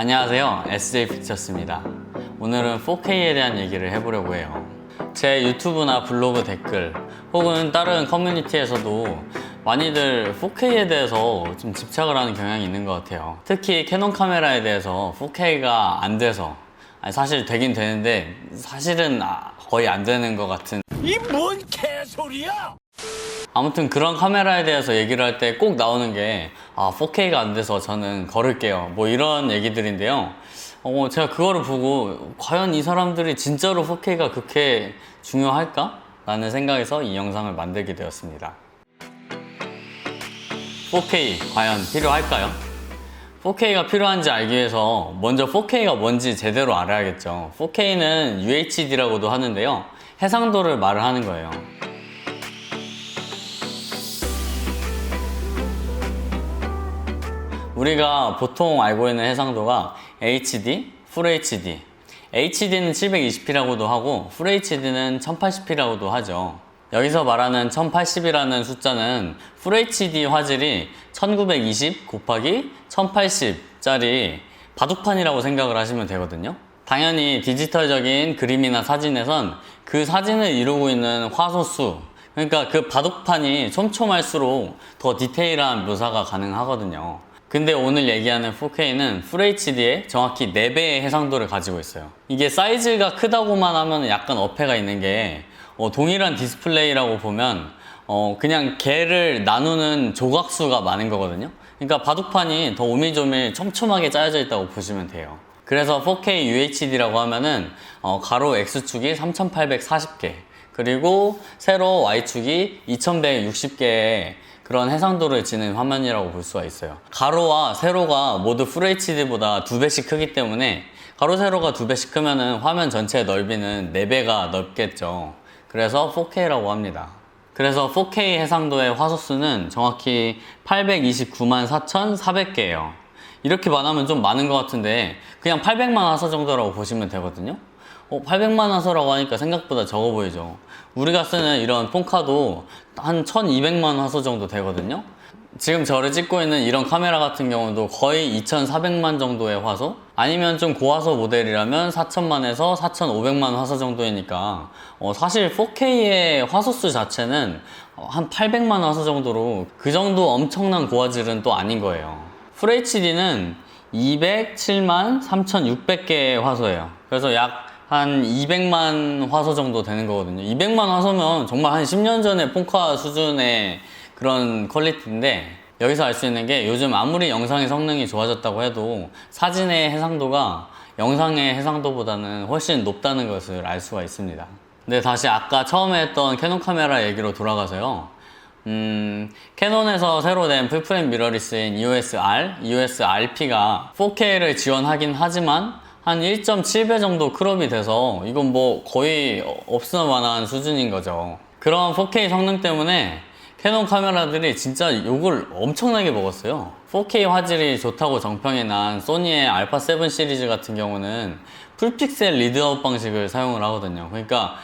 안녕하세요, SJ 픽처스입니다. 오늘은 4K에 대한 얘기를 해보려고 해요. 제 유튜브나 블로그 댓글 혹은 다른 커뮤니티에서도 많이들 4K에 대해서 좀 집착을 하는 경향이 있는 것 같아요. 특히 캐논 카메라에 대해서 4K가 안 돼서, 아니 사실 되긴 되는데 사실은 거의 안 되는 것 같은, 이 뭔 개소리야! 아무튼 그런 카메라에 대해서 얘기를 할 때 꼭 나오는 게 4K가 안 돼서 저는 걸을게요, 뭐 이런 얘기들인데요. 제가 그거를 보고 과연 이 사람들이 진짜로 4K가 그렇게 중요할까? 라는 생각에서 이 영상을 만들게 되었습니다. 4K 과연 필요할까요? 4K가 필요한지 알기 위해서 먼저 4K가 뭔지 제대로 알아야겠죠. 4K는 UHD라고도 하는데요, 해상도를 말을 하는 거예요. 우리가 보통 알고 있는 해상도가 HD, FHD. HD는 720p라고도 하고 FHD는 1080p라고도 하죠. 여기서 말하는 1080이라는 숫자는 FHD 화질이 1920 곱하기 1080짜리 바둑판이라고 생각을 하시면 되거든요. 당연히 디지털적인 그림이나 사진에선 그 사진을 이루고 있는 화소수, 그러니까 그 바둑판이 촘촘할수록 더 디테일한 묘사가 가능하거든요. 근데 오늘 얘기하는 4K는 FHD의 정확히 4배의 해상도를 가지고 있어요. 이게 사이즈가 크다고만 하면 약간 어폐가 있는 게, 동일한 디스플레이라고 보면 그냥 개를 나누는 조각수가 많은 거거든요. 그러니까 바둑판이 더 오밀조밀 촘촘하게 짜여져 있다고 보시면 돼요. 그래서 4K UHD라고 하면은 가로 X축이 3840개, 그리고 세로 Y축이 2160개의 그런 해상도를 지닌 화면이라고 볼 수가 있어요. 가로와 세로가 모두 FHD보다 2배씩 크기 때문에 가로 세로가 2배씩 크면은 화면 전체의 넓이는 4배가 넓겠죠. 그래서 4K라고 합니다. 그래서 4K 해상도의 화소수는 정확히 829만 4,400개예요. 이렇게 말하면 좀 많은 것 같은데 그냥 800만 화소 정도라고 보시면 되거든요. 800만 화소라고 하니까 생각보다 적어 보이죠. 우리가 쓰는 이런 폰카도 한 1200만 화소 정도 되거든요. 지금 저를 찍고 있는 이런 카메라 같은 경우도 거의 2400만 정도의 화소, 아니면 좀 고화소 모델이라면 4000만에서 4500만 화소 정도이니까 사실 4K의 화소수 자체는 한 800만 화소 정도로 그 정도 엄청난 고화질은 또 아닌 거예요. FHD는 207만 3600개의 화소예요. 그래서 약 한 200만 화소 정도 되는 거거든요. 200만 화소면 정말 한 10년 전에 폰카 수준의 그런 퀄리티인데, 여기서 알 수 있는 게 요즘 아무리 영상의 성능이 좋아졌다고 해도 사진의 해상도가 영상의 해상도보다는 훨씬 높다는 것을 알 수가 있습니다. 근데 다시 아까 처음에 했던 캐논 카메라 얘기로 돌아가서요. 캐논에서 새로 낸 풀프레임 미러리스인 EOS-R, EOS-RP가 4K를 지원하긴 하지만 한 1.7배 정도 크롭이 돼서 이건 뭐 거의 없을 만한 수준인 거죠. 그런 4K 성능 때문에 캐논 카메라들이 진짜 욕을 엄청나게 먹었어요. 4K 화질이 좋다고 정평이 난 소니의 알파7 시리즈 같은 경우는 풀픽셀 리드아웃 방식을 사용을 하거든요. 그러니까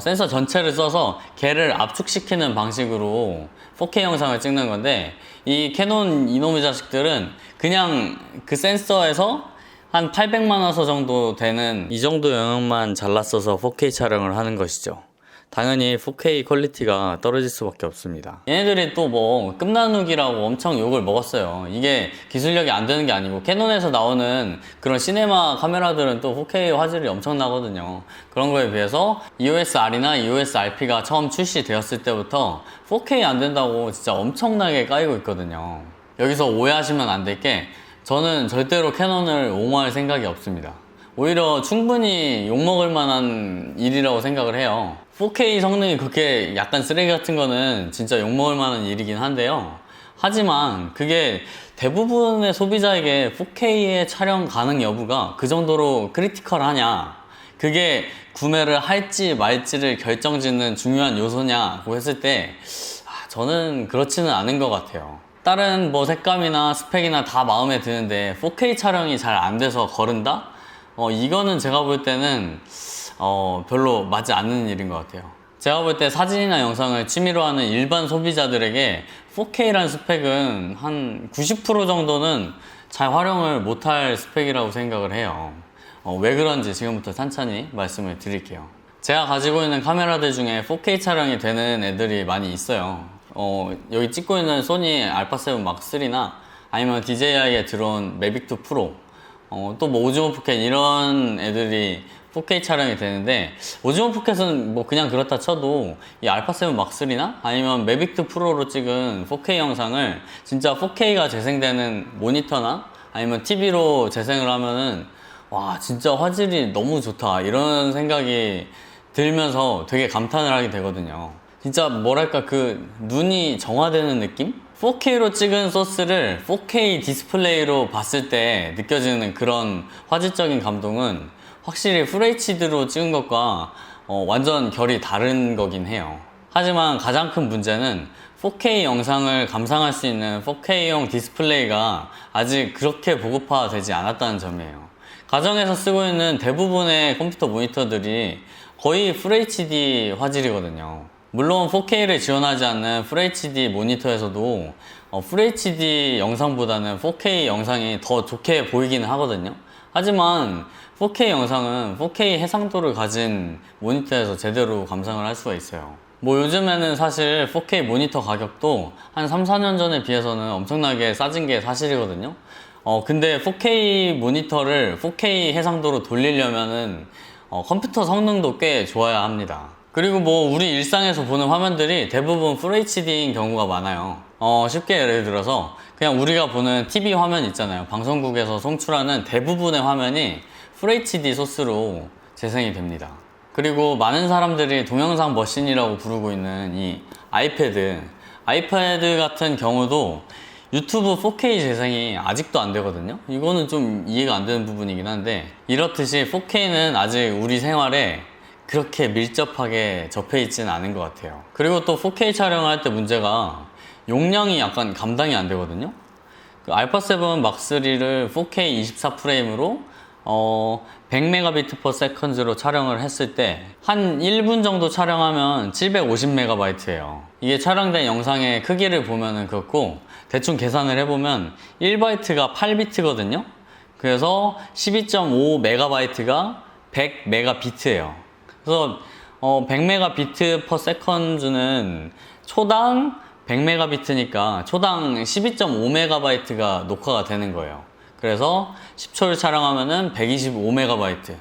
센서 전체를 써서 걔를 압축시키는 방식으로 4K 영상을 찍는 건데, 이 캐논 이놈의 자식들은 그냥 그 센서에서 한 800만 화소 정도 되는 이 정도 영역만 잘랐어서 4K 촬영을 하는 것이죠. 당연히 4K 퀄리티가 떨어질 수밖에 없습니다. 얘네들이 또 뭐 끝나누기라고 엄청 욕을 먹었어요. 이게 기술력이 안 되는 게 아니고 캐논에서 나오는 그런 시네마 카메라들은 또 4K 화질이 엄청나거든요. 그런 거에 비해서 EOS-R이나 EOS-RP가 처음 출시되었을 때부터 4K 안 된다고 진짜 엄청나게 까이고 있거든요. 여기서 오해하시면 안 될 게, 저는 절대로 캐논을 옹호할 생각이 없습니다. 오히려 충분히 욕먹을 만한 일이라고 생각을 해요. 4K 성능이 그렇게 약간 쓰레기 같은 거는 진짜 욕먹을 만한 일이긴 한데요. 하지만 그게 대부분의 소비자에게 4K의 촬영 가능 여부가 그 정도로 크리티컬하냐, 그게 구매를 할지 말지를 결정짓는 중요한 요소냐고 했을 때 저는 그렇지는 않은 것 같아요. 다른 뭐 색감이나 스펙이나 다 마음에 드는데 4K 촬영이 잘 안 돼서 거른다? 이거는 제가 볼 때는 별로 맞지 않는 일인 것 같아요. 제가 볼 때 사진이나 영상을 취미로 하는 일반 소비자들에게 4K라는 스펙은 한 90% 정도는 잘 활용을 못할 스펙이라고 생각을 해요. 왜 그런지 지금부터 천천히 말씀을 드릴게요. 제가 가지고 있는 카메라들 중에 4K 촬영이 되는 애들이 많이 있어요. 여기 찍고 있는 소니 알파7 막스3나 아니면 DJI에 들어온 매빅2 프로, 또 뭐 오즈모 포켓 이런 애들이 4K 촬영이 되는데, 오즈모 포켓은 뭐 그냥 그렇다 쳐도 이 알파7 막스3나 아니면 매빅2 프로로 찍은 4K 영상을 진짜 4K가 재생되는 모니터나 아니면 TV로 재생을 하면은 와 진짜 화질이 너무 좋다 이런 생각이 들면서 되게 감탄을 하게 되거든요. 진짜 뭐랄까 그 눈이 정화되는 느낌? 4K로 찍은 소스를 4K 디스플레이로 봤을 때 느껴지는 그런 화질적인 감동은 확실히 FHD로 찍은 것과 완전 결이 다른 거긴 해요. 하지만 가장 큰 문제는 4K 영상을 감상할 수 있는 4K용 디스플레이가 아직 그렇게 보급화되지 않았다는 점이에요. 가정에서 쓰고 있는 대부분의 컴퓨터 모니터들이 거의 FHD 화질이거든요. 물론 4K를 지원하지 않는 FHD 모니터에서도 FHD 영상보다는 4K 영상이 더 좋게 보이기는 하거든요. 하지만 4K 영상은 4K 해상도를 가진 모니터에서 제대로 감상을 할 수가 있어요. 뭐 요즘에는 사실 4K 모니터 가격도 한 3, 4년 전에 비해서는 엄청나게 싸진 게 사실이거든요. 근데 4K 모니터를 4K 해상도로 돌리려면은 컴퓨터 성능도 꽤 좋아야 합니다. 그리고 뭐 우리 일상에서 보는 화면들이 대부분 FHD인 경우가 많아요. 쉽게 예를 들어서 그냥 우리가 보는 TV 화면 있잖아요. 방송국에서 송출하는 대부분의 화면이 FHD 소스로 재생이 됩니다. 그리고 많은 사람들이 동영상 머신이라고 부르고 있는 이 아이패드 같은 경우도 유튜브 4K 재생이 아직도 안 되거든요. 이거는 좀 이해가 안 되는 부분이긴 한데, 이렇듯이 4K는 아직 우리 생활에 그렇게 밀접하게 접해 있지는 않은 것 같아요. 그리고 또 4K 촬영할 때 문제가 용량이 약간 감당이 안 되거든요. 그 알파7 막스3를 4K 24프레임으로 100mbps/s로 촬영을 했을 때 한 1분 정도 촬영하면 750MB예요. 이게 촬영된 영상의 크기를 보면은 그렇고, 대충 계산을 해보면 1바이트가 8비트거든요. 그래서 12.5MB가 100MB예요. 그래서 100mbps/s는 초당 100mb니까 초당 12.5MB가 녹화가 되는 거예요. 그래서 10초를 촬영하면은 125MB.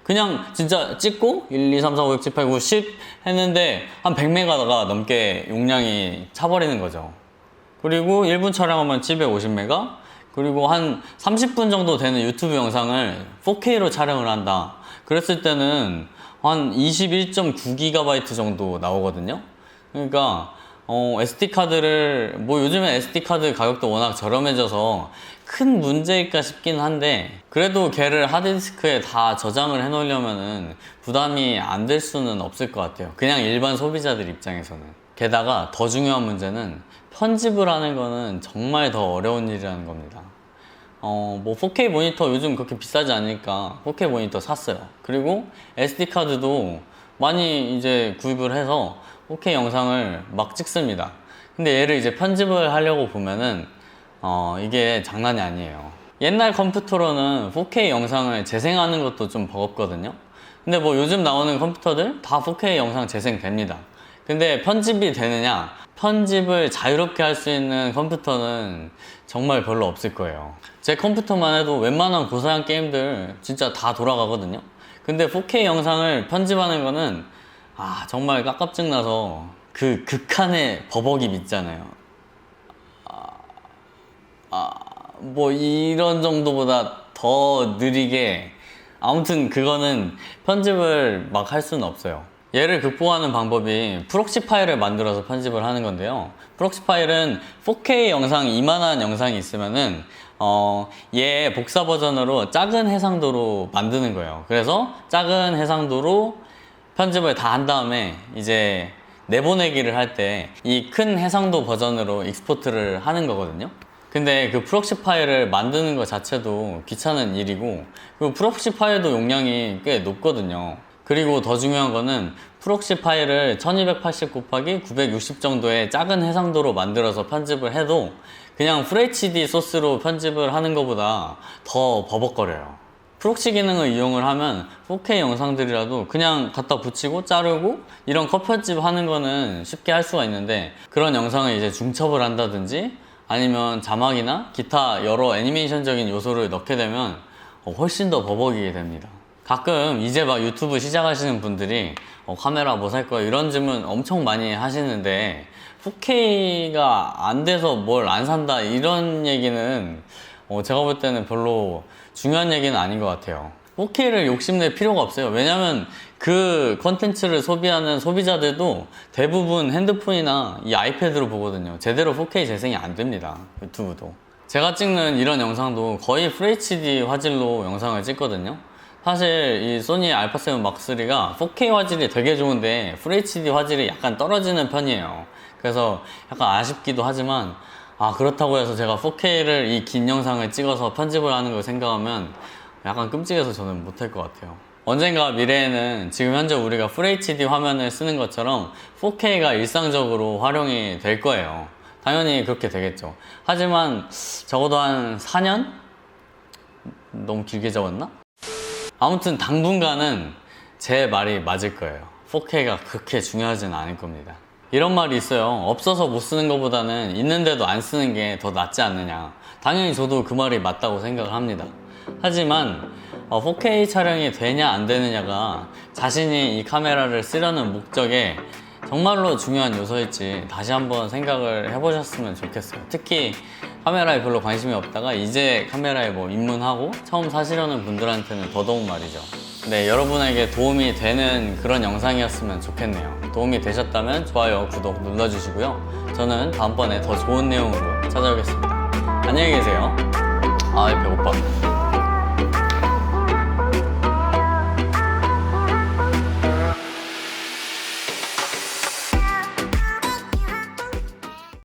그냥 진짜 찍고 1, 2, 3, 4, 5, 6, 7, 8, 9, 10 했는데 한 100메가가 넘게 용량이 차버리는 거죠. 그리고 1분 촬영하면 750메가, 그리고 한 30분 정도 되는 유튜브 영상을 4K로 촬영을 한다. 그랬을 때는 한 21.9GB 정도 나오거든요. 그러니까 SD카드를, 뭐 요즘에 SD카드 가격도 워낙 저렴해져서 큰 문제일까 싶긴 한데, 그래도 걔를 하드디스크에 다 저장을 해 놓으려면은 부담이 안 될 수는 없을 것 같아요. 그냥 일반 소비자들 입장에서는. 게다가 더 중요한 문제는 편집을 하는 거는 정말 더 어려운 일이라는 겁니다. 뭐 4K 모니터 요즘 그렇게 비싸지 않으니까 4K 모니터 샀어요. 그리고 SD카드도 많이 이제 구입을 해서 4K 영상을 막 찍습니다. 근데 얘를 이제 편집을 하려고 보면은 이게 장난이 아니에요. 옛날 컴퓨터로는 4K 영상을 재생하는 것도 좀 버겁거든요. 근데 뭐 요즘 나오는 컴퓨터들 다 4K 영상 재생됩니다. 근데 편집이 되느냐? 편집을 자유롭게 할 수 있는 컴퓨터는 정말 별로 없을 거예요. 제 컴퓨터만 해도 웬만한 고사양 게임들 진짜 다 돌아가거든요. 근데 4K 영상을 편집하는 거는 정말 깝깝증 나서 그 극한의 버벅임 있잖아요. 뭐 이런 정도보다 더 느리게, 아무튼 그거는 편집을 막 할 수는 없어요. 얘를 극복하는 방법이 프록시 파일을 만들어서 편집을 하는 건데요. 프록시 파일은 4K 영상, 이만한 영상이 있으면은 얘 복사 버전으로 작은 해상도로 만드는 거예요. 그래서 작은 해상도로 편집을 다 한 다음에 이제 내보내기를 할 때 이 큰 해상도 버전으로 익스포트를 하는 거거든요. 근데 그 프록시 파일을 만드는 것 자체도 귀찮은 일이고, 그리고 프록시 파일도 용량이 꽤 높거든요. 그리고 더 중요한 거는 프록시 파일을 1280 곱하기 960 정도의 작은 해상도로 만들어서 편집을 해도 그냥 FHD 소스로 편집을 하는 것보다 더 버벅거려요. 프록시 기능을 이용을 하면 4K 영상들이라도 그냥 갖다 붙이고 자르고 이런 컷 편집 하는 거는 쉽게 할 수가 있는데, 그런 영상을 이제 중첩을 한다든지 아니면 자막이나 기타 여러 애니메이션적인 요소를 넣게 되면 훨씬 더 버벅이게 됩니다. 가끔 이제 막 유튜브 시작하시는 분들이 카메라 뭐 살 거야 이런 질문 엄청 많이 하시는데, 4K가 안 돼서 뭘 안 산다 이런 얘기는 제가 볼 때는 별로 중요한 얘기는 아닌 것 같아요. 4K를 욕심낼 필요가 없어요. 왜냐면 그 컨텐츠를 소비하는 소비자들도 대부분 핸드폰이나 이 아이패드로 보거든요. 제대로 4K 재생이 안 됩니다. 유튜브도. 제가 찍는 이런 영상도 거의 FHD 화질로 영상을 찍거든요. 사실 이 소니 알파7 막스3가 4K 화질이 되게 좋은데 FHD 화질이 약간 떨어지는 편이에요. 그래서 약간 아쉽기도 하지만, 그렇다고 해서 제가 4K를 이 긴 영상을 찍어서 편집을 하는 걸 생각하면 약간 끔찍해서 저는 못할 것 같아요. 언젠가 미래에는 지금 현재 우리가 FHD 화면을 쓰는 것처럼 4K가 일상적으로 활용이 될 거예요. 당연히 그렇게 되겠죠. 하지만 적어도 한 4년? 너무 길게 적었나? 아무튼 당분간은 제 말이 맞을 거예요. 4K가 그렇게 중요하지는 않을 겁니다. 이런 말이 있어요. 없어서 못 쓰는 것보다는 있는데도 안 쓰는 게 더 낫지 않느냐. 당연히 저도 그 말이 맞다고 생각을 합니다. 하지만 4K 촬영이 되냐 안 되느냐가 자신이 이 카메라를 쓰려는 목적에 정말로 중요한 요소일지 다시 한번 생각을 해보셨으면 좋겠어요. 특히 카메라에 별로 관심이 없다가 이제 카메라에 입문하고 처음 사시려는 분들한테는 더더욱 말이죠. 네, 여러분에게 도움이 되는 그런 영상이었으면 좋겠네요. 도움이 되셨다면 좋아요, 구독 눌러주시고요. 저는 다음번에 더 좋은 내용으로 찾아오겠습니다. 안녕히 계세요. 배고파.